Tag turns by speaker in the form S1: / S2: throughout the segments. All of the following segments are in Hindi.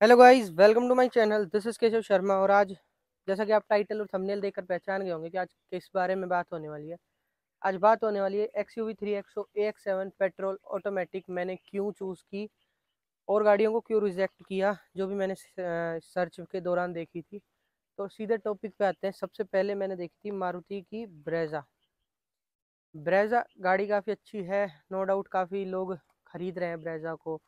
S1: Hello guys, welcome to my channel. This is Keshav Sharma. और आज जैसा कि आप टाइटल और थंबनेल देखकर पहचान गए होंगे कि आज किस बारे में बात होने वाली है। आज बात होने वाली है XUV 3XO AX7 petrol automatic मैंने क्यों चूज़ की और गाड़ियों को क्यों रिजेक्ट किया, जो भी मैंने सर्च के दौरान देखी थी। तो सीधे टॉपिक पे आते हैं। सबसे पहले मैंने देखी थी मारुति की ब्रेजा। ब्रेजा गाड़ी काफ़ी अच्छी है, नो डाउट। काफ़ी लोग खरीद रहे हैं ब्रेजा को,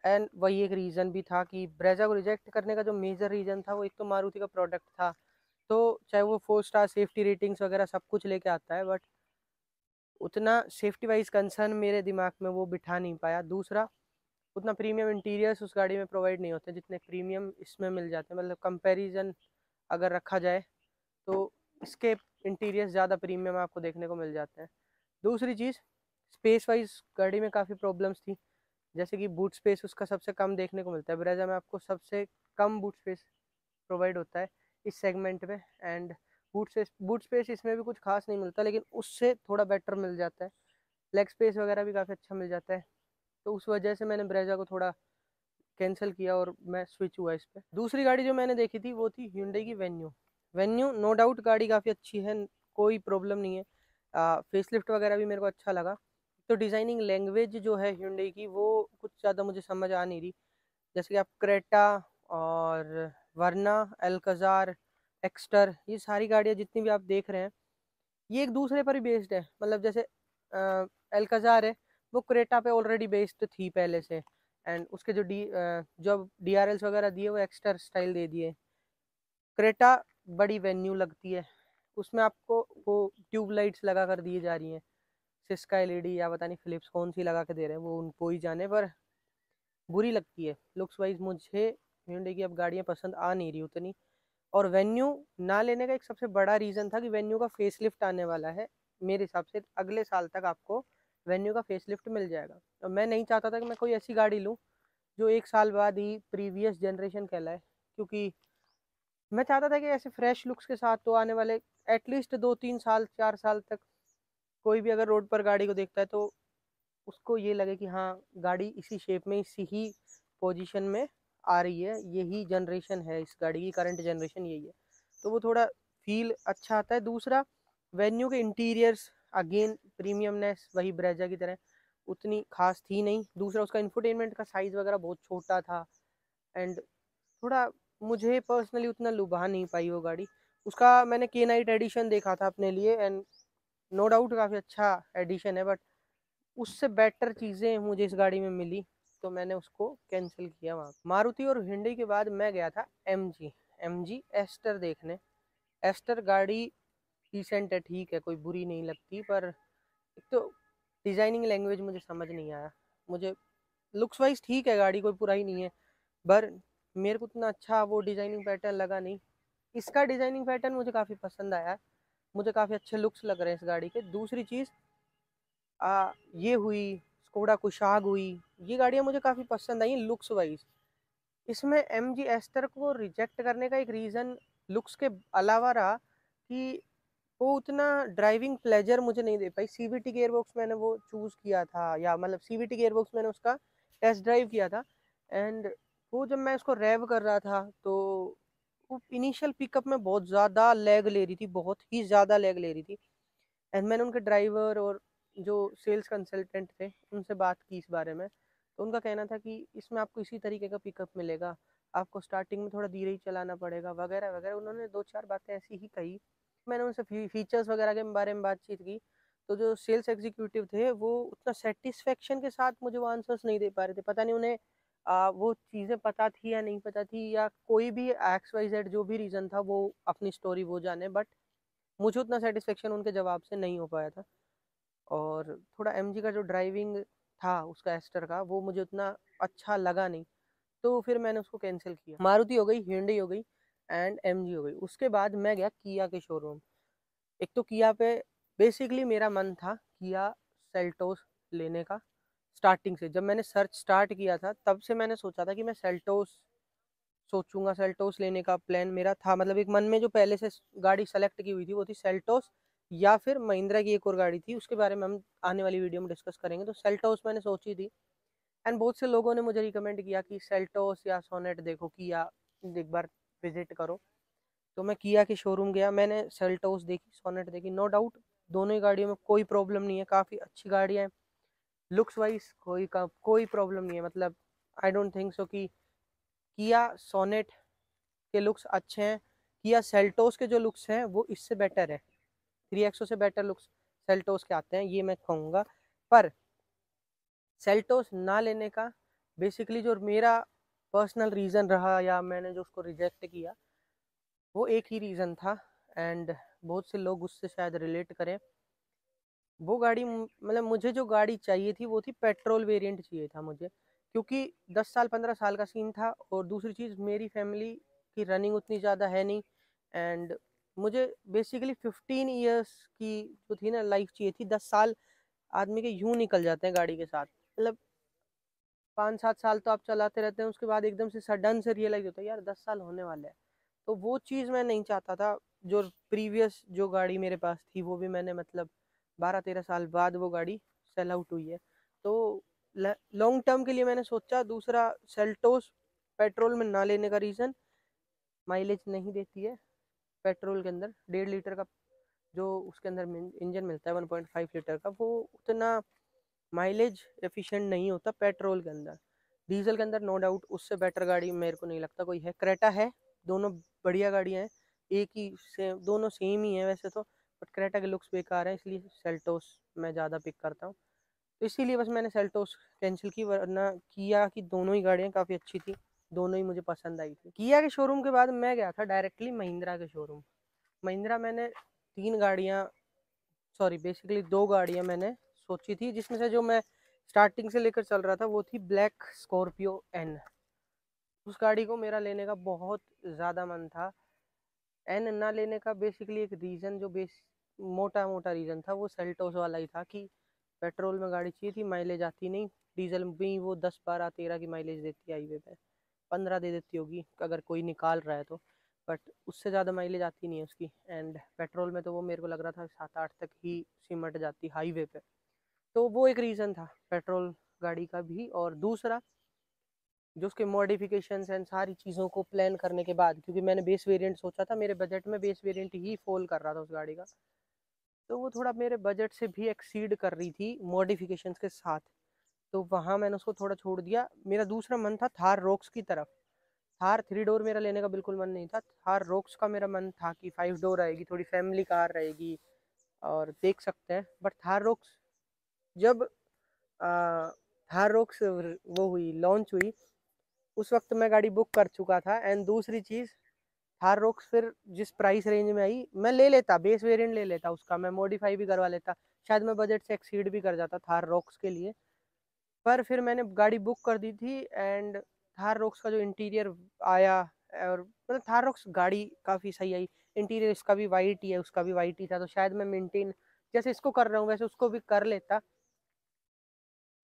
S1: एंड वही एक रीज़न भी था कि ब्रेजा को रिजेक्ट करने का जो मेजर रीज़न था वो एक तो मारुति का प्रोडक्ट था। तो चाहे वो 4 स्टार सेफ्टी रेटिंग्स वगैरह सब कुछ लेके आता है, बट उतना सेफ्टी वाइज कंसर्न मेरे दिमाग में वो बिठा नहीं पाया। दूसरा, उतना प्रीमियम इंटीरियर्स उस गाड़ी में प्रोवाइड नहीं होते जितने प्रीमियम इसमें मिल जाते हैं। मतलब कंपैरिजन अगर रखा जाए तो इसके इंटीरियर्स ज़्यादा प्रीमियम आपको देखने को मिल जाते हैं। दूसरी चीज़, स्पेस वाइज गाड़ी में काफ़ी प्रॉब्लम्स थी। जैसे कि बूट स्पेस उसका सबसे कम देखने को मिलता है। ब्रेजा में आपको सबसे कम बूट स्पेस प्रोवाइड होता है इस सेगमेंट में। एंड बूट स्पेस इसमें भी कुछ खास नहीं मिलता, लेकिन उससे थोड़ा बेटर मिल जाता है। लेग स्पेस वगैरह भी काफ़ी अच्छा मिल जाता है। तो उस वजह से मैंने ब्रेजा को थोड़ा कैंसिल किया और मैं स्विच हुआ इस पर। दूसरी गाड़ी जो मैंने देखी थी वो थी Hyundai की वेन्यू। वेन्यू नो डाउट गाड़ी काफ़ी अच्छी है, कोई प्रॉब्लम नहीं है। फेसलिफ्ट वगैरह भी मेरे को अच्छा लगा। तो डिज़ाइनिंग लैंग्वेज जो है Hyundai की वो कुछ ज़्यादा मुझे समझ आ नहीं रही। जैसे कि आप क्रेटा और वरना, एल्कजार, एक्स्टर, ये सारी गाड़ियाँ जितनी भी आप देख रहे हैं ये एक दूसरे पर ही बेस्ड है। मतलब जैसे एल्कजार है, वो क्रेटा पे ऑलरेडी बेस्ड थी पहले से। एंड उसके जो DRLs वगैरह दिए वो एक्स्टर स्टाइल दे दिए। क्रेटा बड़ी वेन्यू लगती है, उसमें आपको वो ट्यूब लाइट्स लगा कर दी जा रही हैं। सिस्का LED या पता नहीं फिलिप्स कौन सी लगा के दे रहे हैं, वो उनको ही जाने। पर बुरी लगती है लुक्स वाइज। मुझे Hyundai की अब गाड़ियाँ पसंद आ नहीं रही उतनी। और वेन्यू ना लेने का एक सबसे बड़ा रीज़न था कि वेन्यू का फेसलिफ्ट आने वाला है। मेरे हिसाब से अगले साल तक आपको वेन्यू का फेसलिफ्ट मिल जाएगा। और मैं नहीं चाहता था कि मैं कोई ऐसी गाड़ी लूँ जो 1 साल बाद ही प्रीवियस जनरेशन कहलाए, क्योंकि मैं चाहता था कि ऐसे फ्रेश लुक्स के साथ तो आने वाले एटलीस्ट 2-3 साल 4 साल तक कोई भी अगर रोड पर गाड़ी को देखता है तो उसको ये लगे कि हाँ, गाड़ी इसी शेप में इसी ही पोजीशन में आ रही है, यही जनरेशन है इस गाड़ी की, करंट जनरेशन यही है। तो वो थोड़ा फील अच्छा आता है। दूसरा, वेन्यू के इंटीरियर्स अगेन प्रीमियमनेस वही ब्रेजा की तरह उतनी खास थी नहीं। दूसरा, उसका इंफोटेनमेंट का साइज़ वगैरह बहुत छोटा था। एंड थोड़ा मुझे पर्सनली उतना लुभा नहीं पाई वो गाड़ी। उसका मैंने K-Night एडिशन देखा था अपने लिए, एंड नो डाउट काफ़ी अच्छा एडिशन है, बट उससे बेटर चीज़ें मुझे इस गाड़ी में मिली, तो मैंने उसको कैंसिल किया वहाँ। मारुति और Hyundai के बाद मैं गया था MG एस्टर देखने। एस्टर गाड़ी डिसेंट है, ठीक है, कोई बुरी नहीं लगती। पर एक तो डिज़ाइनिंग लैंग्वेज मुझे समझ नहीं आया। मुझे लुक्स वाइज ठीक है, गाड़ी कोई बुरा ही नहीं है, पर मेरे को उतना अच्छा वो डिज़ाइनिंग पैटर्न लगा नहीं। इसका डिज़ाइनिंग पैटर्न मुझे काफ़ी पसंद आया। मुझे काफ़ी अच्छे लुक्स लग रहे हैं इस गाड़ी के। दूसरी चीज़ ये हुई स्कोडा कुशाग हुई, ये गाड़ियाँ मुझे काफ़ी पसंद आई लुक्स वाइज। इसमें MG एस्टर को रिजेक्ट करने का एक रीज़न लुक्स के अलावा रहा कि वो उतना ड्राइविंग प्लेजर मुझे नहीं दे पाई। CVT गियरबॉक्स मैंने वो चूज़ किया था, या मतलब CVT गियरबॉक्स मैंने उसका टेस्ट ड्राइव किया था। एंड वो जब मैं उसको रेव कर रहा था तो वो इनिशियल पिकअप में बहुत ज़्यादा लैग ले रही थी, बहुत ही ज़्यादा लैग ले रही थी। एंड मैंने उनके ड्राइवर और जो सेल्स कंसल्टेंट थे उनसे बात की इस बारे में। तो उनका कहना था कि इसमें आपको इसी तरीके का पिकअप मिलेगा, आपको स्टार्टिंग में थोड़ा धीरे ही चलाना पड़ेगा वगैरह वगैरह। उन्होंने 2-4 बातें ऐसी ही कही। मैंने उनसे फीचर्स वगैरह के बारे में बातचीत की, तो जो सेल्स एग्जीक्यूटिव थे वो उतना सेटिस्फेक्शन के साथ मुझे वो आंसर्स नहीं दे पा रहे थे। पता नहीं उन्हें वो चीज़ें पता थी या नहीं पता थी, या कोई भी XYZ जो भी रीज़न था, वो अपनी स्टोरी वो जाने। बट मुझे उतना सेटिस्फेक्शन उनके जवाब से नहीं हो पाया था। और थोड़ा MG का जो ड्राइविंग था उसका एस्टर का, वो मुझे उतना अच्छा लगा नहीं, तो फिर मैंने उसको कैंसिल किया। मारुति हो गई, Hyundai हो गई एंड MG हो गई। उसके बाद मैं गया किया के शोरूम। एक तो किया पे बेसिकली मेरा मन था किया सेल्टोस लेने का। स्टार्टिंग से जब मैंने सर्च स्टार्ट किया था तब से मैंने सोचा था कि मैं सेल्टोस सोचूंगा, सेल्टोस लेने का प्लान मेरा था। मतलब एक मन में जो पहले से गाड़ी सेलेक्ट की हुई थी वो थी सेल्टोस, या फिर महिंद्रा की एक और गाड़ी थी, उसके बारे में हम आने वाली वीडियो में डिस्कस करेंगे। तो सेल्टोस मैंने सोची थी। एंड बहुत से लोगों ने मुझे रिकमेंड किया कि सेल्टोस या सोनेट देखो, किया एक बार विजिट करो। तो मैं किया के शोरूम गया, मैंने सेल्टोस देखी, सोनेट देखी। नो डाउट दोनों ही गाड़ियों में कोई प्रॉब्लम नहीं है, काफ़ी अच्छी गाड़ियाँ हैं। लुक्स वाइज कोई प्रॉब्लम नहीं है, मतलब आई डोंट थिंक सो कि किया सोनेट के लुक्स अच्छे हैं। किया सेल्टोस के जो लुक्स हैं वो इससे बेटर है, 3XO से बेटर लुक्स सेल्टोस के आते हैं, ये मैं कहूँगा। पर सेल्टोस ना लेने का बेसिकली जो मेरा पर्सनल रीज़न रहा, या मैंने जो उसको रिजेक्ट किया, वो एक ही रीज़न था। एंड बहुत से लोग उससे शायद रिलेट करें। वो गाड़ी मतलब मुझे जो गाड़ी चाहिए थी वो थी पेट्रोल वेरिएंट चाहिए था मुझे, क्योंकि 10 साल 15 साल का सीन था। और दूसरी चीज़, मेरी फैमिली की रनिंग उतनी ज़्यादा है नहीं। एंड मुझे बेसिकली 15 ईयर्स की जो थी ना लाइफ चाहिए थी। 10 साल आदमी के यूं निकल जाते हैं गाड़ी के साथ, मतलब 5-7 साल तो आप चलाते रहते हैं, उसके बाद एकदम से सडन से रियलाइज होता है यार 10 साल होने वाले हैं। तो वो चीज़ मैं नहीं चाहता था। जो प्रीवियस जो गाड़ी मेरे पास थी वो भी मैंने मतलब 12-13 साल बाद वो गाड़ी सेल आउट हुई है। तो लॉन्ग टर्म के लिए मैंने सोचा। दूसरा, सेल्टोस पेट्रोल में ना लेने का रीज़न, माइलेज नहीं देती है पेट्रोल के अंदर। 1.5 लीटर का जो उसके अंदर इंजन मिलता है 1.5 लीटर का, वो उतना माइलेज एफिशिएंट नहीं होता पेट्रोल के अंदर। डीजल के अंदर नो डाउट उससे बेटर गाड़ी मेरे को नहीं लगता कोई है। क्रेटा है, दोनों बढ़िया गाड़ियाँ हैं, एक ही से दोनों सेम ही है वैसे तो, बट क्रेटा के लुक्स बेकार हैं, इसलिए सेल्टोस मैं ज़्यादा पिक करता हूँ। तो इसीलिए बस मैंने सेल्टोस कैंसिल की, वरना किया की दोनों ही गाड़ियाँ काफ़ी अच्छी थी, दोनों ही मुझे पसंद आई थी। किया के शोरूम के बाद मैं गया था डायरेक्टली महिंद्रा के शोरूम। महिंद्रा मैंने 3 गाड़ियाँ, सॉरी बेसिकली 2 गाड़ियाँ मैंने सोची थी, जिसमें से जो मैं स्टार्टिंग से लेकर चल रहा था वो थी ब्लैक स्कॉर्पियो एन। उस गाड़ी को मेरा लेने का बहुत ज़्यादा मन था। एन ना लेने का बेसिकली एक रीज़न, जो मोटा मोटा रीज़न था, वो सेल्टोस वाला ही था कि पेट्रोल में गाड़ी चाहिए थी, माइलेज आती नहीं। डीजल में भी वो 10-12-13 की माइलेज देती है, हाईवे पे 15 दे देती होगी अगर कोई निकाल रहा है तो, बट उससे ज़्यादा माइलेज आती नहीं है उसकी। एंड पेट्रोल में तो वो मेरे को लग रहा था 7-8 तक ही सिमट जाती हाईवे पे। तो वो एक रीज़न था पेट्रोल गाड़ी का भी। और दूसरा, जो उसके मॉडिफिकेशंस एंड सारी चीज़ों को प्लान करने के बाद, क्योंकि मैंने बेस वेरिएंट सोचा था, मेरे बजट में बेस वेरिएंट ही फॉल कर रहा था उस गाड़ी का, तो वो थोड़ा मेरे बजट से भी एक्सीड कर रही थी मॉडिफिकेशंस के साथ। तो वहाँ मैंने उसको थोड़ा छोड़ दिया। मेरा दूसरा मन था थार रॉक्स की तरफ। थार 3 डोर मेरा लेने का बिल्कुल मन नहीं था, थार रॉक्स का मेरा मन था कि 5 डोर आएगी, थोड़ी फैमिली कार रहेगी और देख सकते हैं। बट थार रॉक्स जब थार रॉक्स वो हुई, लॉन्च हुई, उस वक्त मैं गाड़ी बुक कर चुका था। एंड दूसरी चीज़, थार रॉक्स फिर जिस प्राइस रेंज में आई, मैं ले लेता, बेस वेरिएंट ले लेता उसका, मैं मॉडिफाई भी करवा लेता, शायद मैं बजट से एक्सीड भी कर जाता थार रॉक्स के लिए। पर फिर मैंने गाड़ी बुक कर दी थी। एंड थार रॉक्स का जो इंटीरियर आया, और मतलब थार रॉक्स गाड़ी काफ़ी सही आई। इंटीरियर इसका भी वाइट ही है, उसका भी वाइट ही था, तो शायद मैं मेंटेन जैसे इसको कर रहा हूँ वैसे उसको भी कर लेता।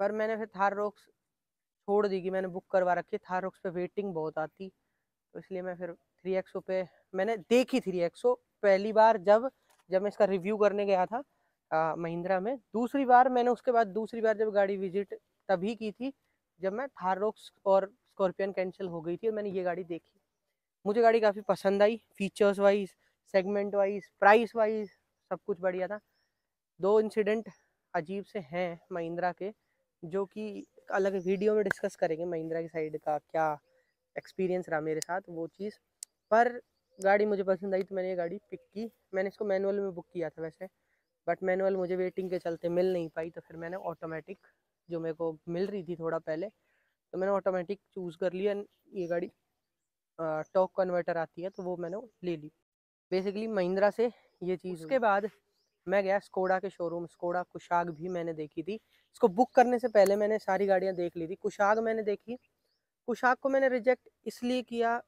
S1: पर मैंने फिर थार रॉक्स छोड़ दी कि मैंने बुक करवा रखी है, थार रॉक्स पे वेटिंग बहुत आती, तो इसलिए मैं फिर 3XO पे मैंने देखी। 3XO पहली बार जब मैं इसका रिव्यू करने गया था महिंद्रा में। दूसरी बार मैंने उसके बाद दूसरी बार जब गाड़ी विजिट तभी की थी जब मैं थार रॉक्स और स्कॉर्पियन कैंसिल हो गई थी और मैंने ये गाड़ी देखी। मुझे गाड़ी काफ़ी पसंद आई, features wise, segment wise, price wise, सब कुछ बढ़िया था। 2 इंसिडेंट अजीब से हैं महिंद्रा के, जो कि अलग वीडियो में डिस्कस करेंगे महिंद्रा की साइड का क्या एक्सपीरियंस रहा मेरे साथ वो चीज़। पर गाड़ी मुझे पसंद आई तो मैंने ये गाड़ी पिक की। मैंने इसको मैनुअल में बुक किया था वैसे, बट मैनुअल मुझे वेटिंग के चलते मिल नहीं पाई, तो फिर मैंने ऑटोमेटिक जो मेरे को मिल रही थी थोड़ा पहले, तो मैंने ऑटोमेटिक चूज़ कर लिया। ये गाड़ी टॉर्क कन्वर्टर आती है तो वो मैंने ले ली बेसिकली महिंद्रा से, ये चीज़। उसके बाद मैं गया स्कोडा के शोरूम। स्कोडा कुशाग भी मैंने देखी थी। इसको बुक करने से पहले मैंने सारी गाड़ियाँ देख ली थी। कुशाग मैंने देखी, कुशाग को मैंने रिजेक्ट इसलिए किया,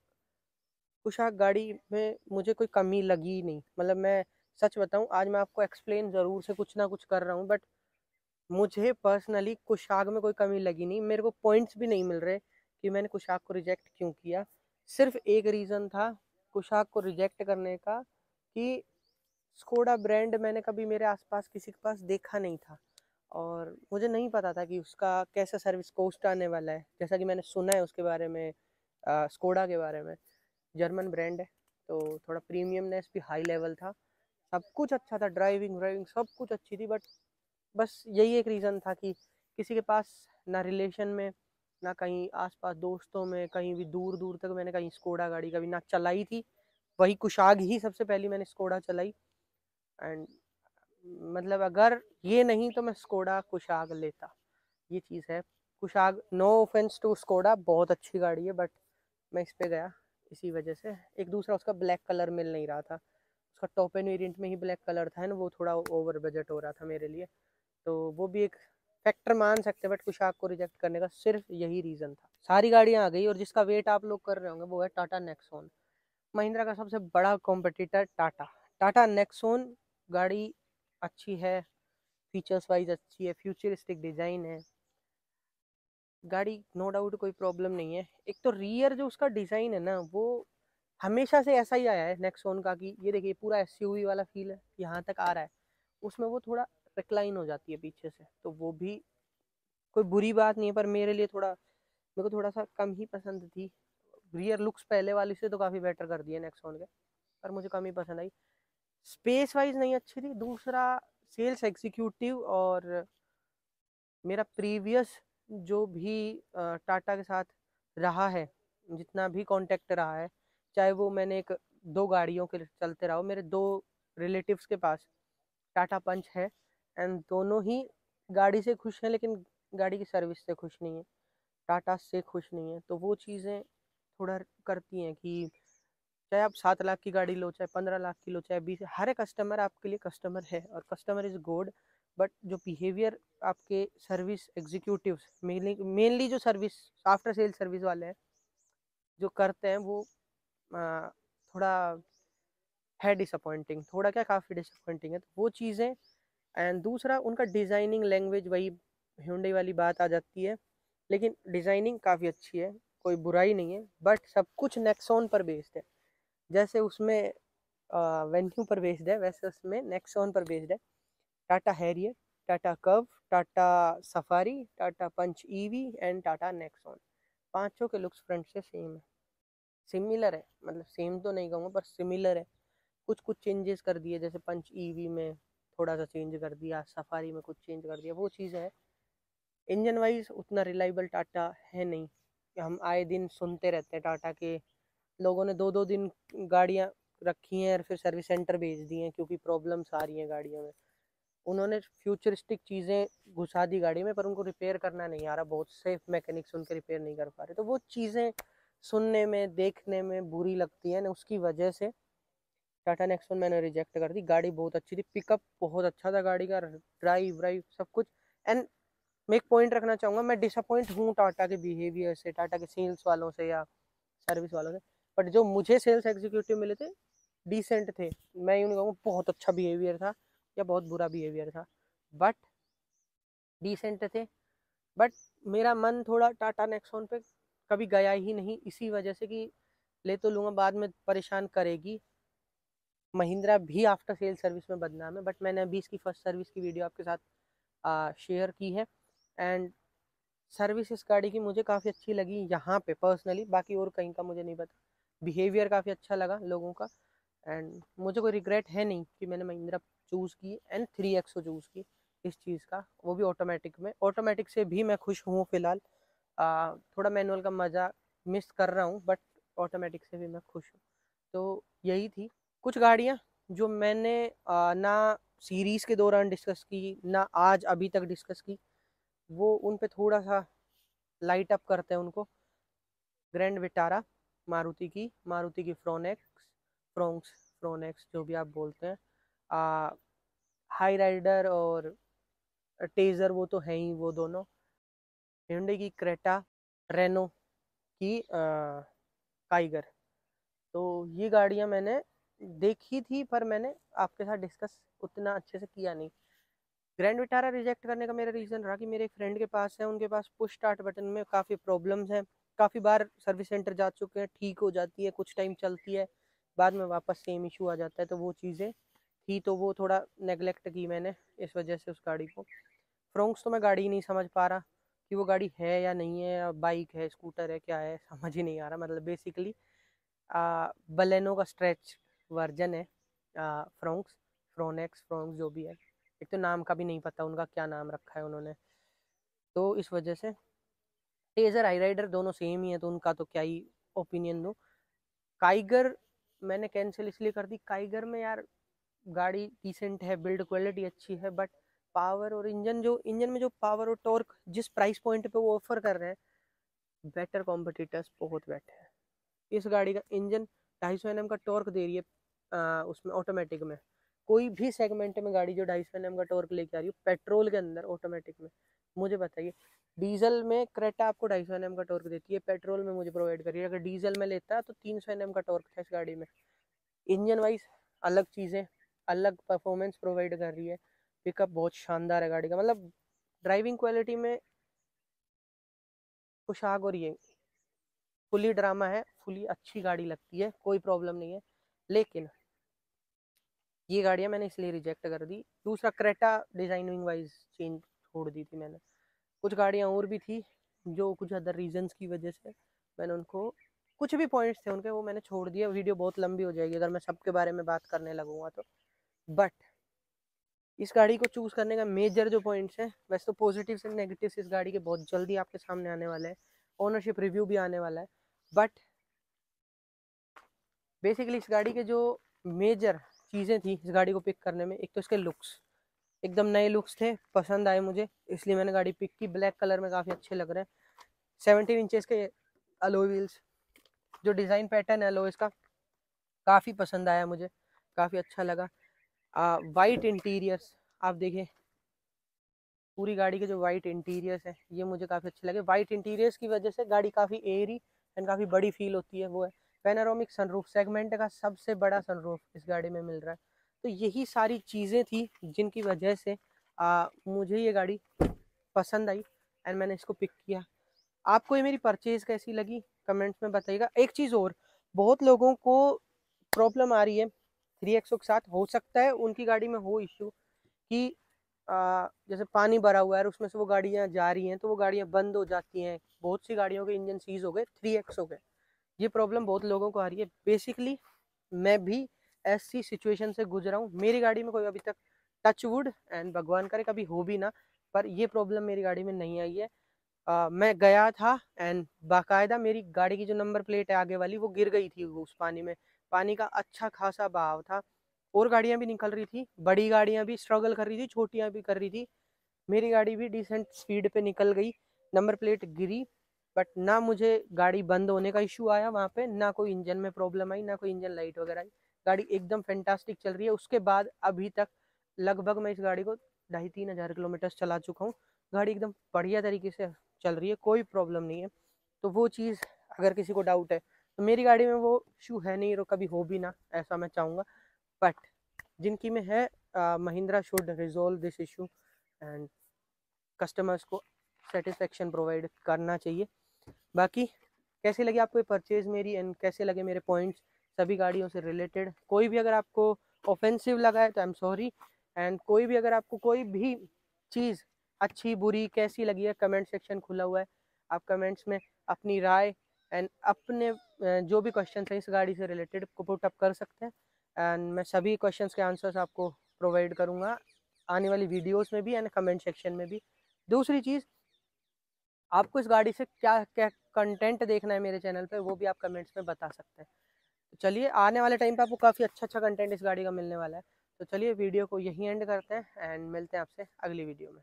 S1: कुशाग गाड़ी में मुझे कोई कमी लगी ही नहीं। मतलब मैं सच बताऊं, आज मैं आपको एक्सप्लेन ज़रूर से कुछ ना कुछ कर रहा हूँ, बट मुझे पर्सनली कुशाग में कोई कमी लगी नहीं। मेरे को पॉइंट्स भी नहीं मिल रहे कि मैंने कुशाग को रिजेक्ट क्यों किया। सिर्फ एक रीज़न था कुशाग को रिजेक्ट करने का, कि स्कोडा ब्रांड मैंने कभी मेरे आसपास किसी के पास देखा नहीं था। और मुझे नहीं पता था कि उसका कैसा सर्विस कॉस्ट आने वाला है। जैसा कि मैंने सुना है उसके बारे में, स्कोडा के बारे में, जर्मन ब्रांड है तो थोड़ा प्रीमियमनेस भी हाई लेवल था, सब कुछ अच्छा था, ड्राइविंग ड्राइविंग सब कुछ अच्छी थी। बट बस यही एक रीज़न था कि किसी के पास ना रिलेशन में, ना कहीं आसपास दोस्तों में, कहीं भी दूर दूर तक मैंने कहीं स्कोडा गाड़ी कभी ना चलाई थी। वही कुशाग ही सबसे पहली मैंने स्कोडा चलाई। एंड मतलब अगर ये नहीं तो मैं स्कोडा कुशाग लेता, ये चीज़ है। कुशाग, नो ऑफेंस टू स्कोडा, बहुत अच्छी गाड़ी है, बट मैं इस पे गया इसी वजह से। एक दूसरा उसका ब्लैक कलर मिल नहीं रहा था, उसका टॉप एंड वेरिएंट में ही ब्लैक कलर था ना, वो थोड़ा ओवर बजट हो रहा था मेरे लिए, तो वो भी एक फैक्टर मान सकते हैं। बट कुशाक को रिजेक्ट करने का सिर्फ यही रीज़न था। सारी गाड़ियाँ आ गई और जिसका वेट आप लोग कर रहे होंगे वो है टाटा नेक्सॉन, महिंद्रा का सबसे बड़ा कॉम्पिटिटर टाटा। टाटा नेक्सॉन गाड़ी अच्छी है, फीचर्स वाइज अच्छी है, फ्यूचरिस्टिक डिज़ाइन है गाड़ी, नो डाउट, कोई प्रॉब्लम नहीं है। एक तो रियर जो उसका डिज़ाइन है ना, वो हमेशा से ऐसा ही आया है नेक्सॉन का, कि ये देखिए पूरा एसयूवी वाला फील है यहाँ तक आ रहा है, उसमें वो थोड़ा रिक्लाइन हो जाती है पीछे से, तो वो भी कोई बुरी बात नहीं है। पर मेरे लिए थोड़ा, मेरे को थोड़ा सा कम ही पसंद थी। रियर लुक्स पहले वाली से तो काफ़ी बेटर कर दिए नेक्सॉन के, पर मुझे कम ही पसंद आई। स्पेस वाइज नहीं अच्छी थी। दूसरा, सेल्स एग्जीक्यूटिव और मेरा प्रीवियस जो भी टाटा के साथ रहा है, जितना भी कांटेक्ट रहा है, चाहे वो मैंने एक दो गाड़ियों के चलते रहा हो, मेरे दो रिलेटिव्स के पास टाटा पंच है, एंड दोनों ही गाड़ी से खुश हैं, लेकिन गाड़ी की सर्विस से खुश नहीं है, टाटा से खुश नहीं है। तो वो चीज़ें थोड़ा करती हैं कि चाहे आप 7 लाख की गाड़ी लो, चाहे 15 लाख की लो, चाहे 20, हर एक कस्टमर आपके लिए कस्टमर है और कस्टमर इज़ गुड। बट जो बिहेवियर आपके सर्विस एग्जीक्यूटिव्स, मेनली जो सर्विस आफ्टर सेल सर्विस वाले हैं जो करते हैं, वो थोड़ा है डिसअपॉइंटिंग, थोड़ा क्या काफ़ी डिसअपॉइंटिंग है, तो वो चीज़ें। एंड दूसरा, उनका डिज़ाइनिंग लैंग्वेज, वही Hyundai वाली बात आ जाती है, लेकिन डिज़ाइनिंग काफ़ी अच्छी है, कोई बुराई नहीं है, बट सब कुछ नेक्सॉन पर बेस्ड है। जैसे उसमें वेन्यू पर बेस्ड है, वैसे उसमें नेक्सॉन पर बेस्ड है। Tata Harrier, Tata Curvv, Tata Safari, Tata Punch EV and Tata Nexon, पांचों के लुक्स फ्रंट से सेम है, सिमिलर है, मतलब सेम तो नहीं कहूँगा पर सिमिलर है। कुछ कुछ चेंजेस कर दिए, जैसे पंच ईवी में थोड़ा सा चेंज कर दिया, सफारी में कुछ चेंज कर दिया, वो चीज़ है। इंजन वाइज उतना रिलायबल टाटा है नहीं, कि हम आए दिन सुनते रहते हैं टाटा के लोगों ने 2-2 दिन गाड़ियाँ रखी हैं और फिर सर्विस सेंटर भेज दी हैं क्योंकि प्रॉब्लम्स आ रही हैं गाड़ियों में। उन्होंने फ्यूचरिस्टिक चीज़ें घुसा दी गाड़ी में, पर उनको रिपेयर करना नहीं आ रहा, बहुत से मैकेनिक्स उनके रिपेयर नहीं कर पा रहे, तो वो चीज़ें सुनने में देखने में बुरी लगती है ना, उसकी वजह से टाटा नेक्सॉन मैंने रिजेक्ट कर दी। गाड़ी बहुत अच्छी थी, पिकअप बहुत अच्छा था गाड़ी का, ड्राइव ड्राइव सब कुछ। एंड मैं एक पॉइंट रखना चाहूँगा, मैं डिसअपॉइंट हूँ टाटा के बिहेवियर से, टाटा के सेल्स वालों से या सर्विस वालों से, बट जो मुझे सेल्स एग्जीक्यूटिव मिले थे डिसेंट थे। मैं यूँ नहीं कहूँगा बहुत अच्छा बिहेवियर था या बहुत बुरा बिहेवियर था, बट डिसेंट थे। बट मेरा मन थोड़ा टाटा नेक्सॉन पे कभी गया ही नहीं, इसी वजह से कि ले तो लूँगा, बाद में परेशान करेगी। महिंद्रा भी आफ्टर सेल सर्विस में बदनाम है, बट मैंने अभी इसकी फर्स्ट सर्विस की वीडियो आपके साथ शेयर की है। एंड सर्विस इस गाड़ी की मुझे काफ़ी अच्छी लगी यहाँ पे पर्सनली, बाकी और कहीं का मुझे नहीं पता। बिहेवियर काफ़ी अच्छा लगा लोगों का, एंड मुझे कोई रिग्रेट है नहीं कि मैंने महिंद्रा चूज़ की एंड 3XO चूज़ की इस चीज़ का, वो भी ऑटोमेटिक में। ऑटोमेटिक से भी मैं खुश हूँ फ़िलहाल, थोड़ा मैनुअल का मज़ा मिस कर रहा हूँ, बट ऑटोमेटिक से भी मैं खुश हूँ। तो यही थी कुछ गाड़ियाँ जो मैंने ना सीरीज़ के दौरान डिस्कस की, ना आज अभी तक डिस्कस की, वो उन पे थोड़ा सा लाइट अप करते हैं उनको। ग्रैंड विटारा, मारुति की फ्रोनेक्स जो भी आप बोलते हैं, हाई राइडर और टेजर, वो तो हैं ही वो दोनों। hyundai की क्रेटा, रेनो की काइगर, तो ये गाड़ियाँ मैंने देखी थी, पर मैंने आपके साथ डिस्कस उतना अच्छे से किया नहीं। ग्रैंड विटारा रिजेक्ट करने का मेरा रीज़न रहा कि मेरे एक फ्रेंड के पास है, उनके पास पुश स्टार्ट बटन में काफ़ी प्रॉब्लम्स हैं, काफ़ी बार सर्विस सेंटर जा चुके हैं, ठीक हो जाती है, कुछ टाइम चलती है, बाद में वापस सेम इशू आ जाता है, तो वो चीज़ें थी, तो वो थोड़ा नेगलेक्ट की मैंने इस वजह से उस गाड़ी को। फ्रोंक्स तो मैं गाड़ी ही नहीं समझ पा रहा कि वो गाड़ी है या नहीं है, या बाइक है, स्कूटर है, क्या है, समझ ही नहीं आ रहा। मतलब बेसिकली बलेनो का स्ट्रेच वर्जन है फ्रोंक्स, फ्रोनेक्स, फ्रोंक्स जो भी है। एक तो नाम का भी नहीं पता उनका क्या नाम रखा है उन्होंने, तो इस वजह से टेजर आई राइडर दोनों सेम ही है, तो उनका तो क्या ही ओपिनियन दूँ। काइगर मैंने कैंसिल इसलिए कर दी, काइगर में यार गाड़ी डिसेंट है, बिल्ड क्वालिटी अच्छी है, बट पावर और इंजन में जो पावर और टॉर्क जिस प्राइस पॉइंट पे वो ऑफर कर रहे हैं, बेटर कॉम्पिटिटर्स बहुत बेटर है। इस गाड़ी का इंजन 250 Nm का टॉर्क दे रही है उसमें ऑटोमेटिक में। कोई भी सेगमेंट में गाड़ी जो 250 Nm का टॉर्क लेके आ रही है पेट्रोल के अंदर ऑटोमेटिक में, मुझे बताइए। डीजल में क्रेटा आपको 250 Nm का टॉर्क देती है, पेट्रोल में मुझे प्रोवाइड करिए। अगर डीजल में लेता है तो 300 Nm का टॉर्क था इस गाड़ी में। इंजन वाइज अलग चीज़ें, अलग परफॉर्मेंस प्रोवाइड कर रही है। पिकअप बहुत शानदार है गाड़ी का, मतलब ड्राइविंग क्वालिटी में खुशाक, और ये फुली ड्रामा है, फुली अच्छी गाड़ी लगती है, कोई प्रॉब्लम नहीं है। लेकिन ये गाड़ियाँ मैंने इसलिए रिजेक्ट कर दी। दूसरा क्रेटा डिजाइनिंग वाइज चेंज छोड़ दी थी मैंने। कुछ गाड़ियाँ और भी थी जो कुछ अदर रीजंस की वजह से मैंने उनको, कुछ भी पॉइंट्स थे उनके, वो मैंने छोड़ दिया। वीडियो बहुत लंबी हो जाएगी अगर मैं सबके बारे में बात करने लगूंगा तो। बट इस गाड़ी को चूज करने का मेजर जो पॉइंट्स हैं, वैसे तो पॉजिटिव्स एंड नेगेटिव्स इस गाड़ी के बहुत जल्दी आपके सामने आने वाले हैं, ओनरशिप रिव्यू भी आने वाला है। बट बेसिकली इस गाड़ी के जो मेजर चीज़ें थी इस गाड़ी को पिक करने में, एक तो इसके लुक्स एकदम नए लुक्स थे, पसंद आए मुझे, इसलिए मैंने गाड़ी पिक की। ब्लैक कलर में काफ़ी अच्छे लग रहे हैं। 17 इंचेस के अलॉय व्हील्स, जो डिज़ाइन पैटर्न है अलॉय इसका काफ़ी पसंद आया मुझे, काफ़ी अच्छा लगा। वाइट इंटीरियर्स आप देखें, पूरी गाड़ी के जो वाइट इंटीरियर्स है ये मुझे काफ़ी अच्छे लगे। वाइट इंटीरियर्स की वजह से गाड़ी काफ़ी एयरी एंड काफ़ी बड़ी फील होती है। वो है पैनोरामिक सनरूफ, सेगमेंट का सबसे बड़ा सनरूफ इस गाड़ी में मिल रहा है। तो यही सारी चीज़ें थी जिनकी वजह से मुझे ये गाड़ी पसंद आई एंड मैंने इसको पिक किया। आपको ये मेरी परचेज कैसी लगी कमेंट्स में बताइएगा। एक चीज़ और, बहुत लोगों को प्रॉब्लम आ रही है 3XO के साथ, हो सकता है उनकी गाड़ी में हो इश्यू कि जैसे पानी भरा हुआ है और उसमें से वो गाड़ियाँ जा रही हैं तो वो गाड़ियाँ बंद हो जाती हैं। बहुत सी गाड़ियों के इंजन सीज हो गए 3XO के, ये प्रॉब्लम बहुत लोगों को आ रही है। बेसिकली मैं भी ऐसी सिचुएशन से गुजरा हूँ। मेरी गाड़ी में कोई अभी तक, टच वुड एंड भगवान करे कभी हो भी ना, पर ये प्रॉब्लम मेरी गाड़ी में नहीं आई है। मैं गया था एंड बाकायदा मेरी गाड़ी की जो नंबर प्लेट है आगे वाली वो गिर गई थी उस पानी में। पानी का अच्छा खासा बहाव था, और गाड़ियां भी निकल रही थी, बड़ी गाड़ियां भी स्ट्रगल कर रही थी, छोटियां भी कर रही थी। मेरी गाड़ी भी डिसेंट स्पीड पे निकल गई, नंबर प्लेट गिरी, बट ना मुझे गाड़ी बंद होने का इशू आया वहाँ पे, ना कोई इंजन में प्रॉब्लम आई, ना कोई इंजन लाइट वगैरह आई। गाड़ी एकदम फैंटास्टिक चल रही है। उसके बाद अभी तक लगभग मैं इस गाड़ी को 2,500-3,000 किलोमीटर चला चुका हूँ। गाड़ी एकदम बढ़िया तरीके से चल रही है, कोई प्रॉब्लम नहीं है। तो वो चीज़ अगर किसी को डाउट है तो मेरी गाड़ी में वो इशू है नहीं, और कभी हो भी ना, ऐसा मैं चाहूँगा। बट जिनकी में है, Mahindra should resolve this issue and customers को सेटिस्फेक्शन प्रोवाइड करना चाहिए। बाकी कैसी लगी आपको ये परचेज मेरी, एंड कैसे लगे मेरे पॉइंट्स सभी गाड़ियों से रिलेटेड। कोई भी अगर आपको ऑफेंसिव लगा है तो आई एम सॉरी, एंड कोई भी अगर आपको कोई भी चीज़ अच्छी बुरी कैसी लगी है, कमेंट सेक्शन खुला हुआ है। आप कमेंट्स में अपनी राय एंड अपने जो भी क्वेश्चन हैं इस गाड़ी से रिलेटेड को पुट अप कर सकते हैं, एंड मैं सभी क्वेश्चंस के आंसर्स आपको प्रोवाइड करूँगा आने वाली वीडियोस में भी एंड कमेंट सेक्शन में भी। दूसरी चीज़, आपको इस गाड़ी से क्या क्या कंटेंट देखना है मेरे चैनल पे, वो भी आप कमेंट्स में बता सकते हैं। तो चलिए, आने वाले टाइम पे आपको काफ़ी अच्छा अच्छा कंटेंट इस गाड़ी का मिलने वाला है। तो चलिए वीडियो को यहीं एंड करते हैं एंड मिलते हैं आपसे अगली वीडियो में।